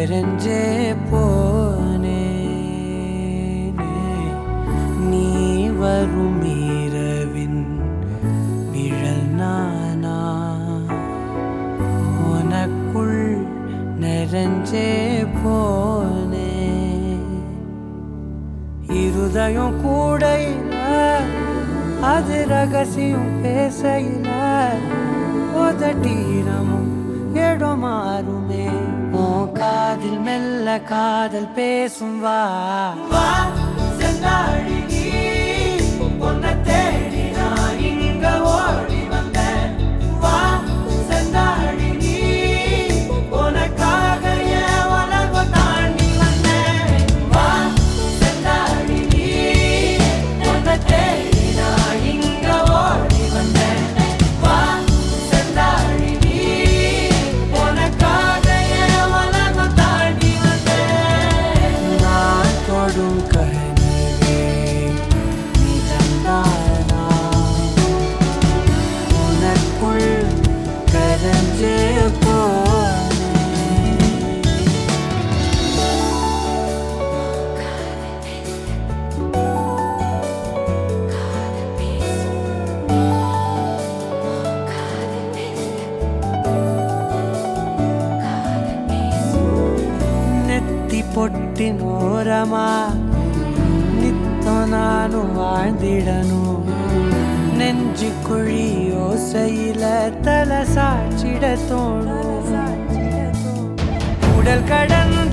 கரஞ்சே போனே நீ வரும் இரவின் நிழல் நானா உனக்குள் நிறைஞ்சே போனே இருதயம் கூடையில அது ரகசியம் பேசையில உதட்டீரமும் இடம் மாறுமே உன் காதில் மெல்ல காதல் பேசும் வா வா செந்தாழி நீ உன்னை தேடி நான் இங்க ஓடி வந்தேன் வா செந்தாழி நீ உனக்காக என் உலகம் தாண்டி வந்தேன் வா செந்தாழி நீ உன்னை தேடி நான் இங்க ஓடி வந்தேன் வா செந்தாழி நீ உனக்காக என் உலகம் தாண்டி வந்தேன் நான் தொடும் கனவே நிஜம்தானா உனக்குள் கரஞ்சே நெத்தி பொட்டின் ஓரமா நித்தம் நானும் வாழ்ந்திடணும் நெஞ்சு குழி யோசையில தலை சாச்சிட தோணும் உடல் கடந்த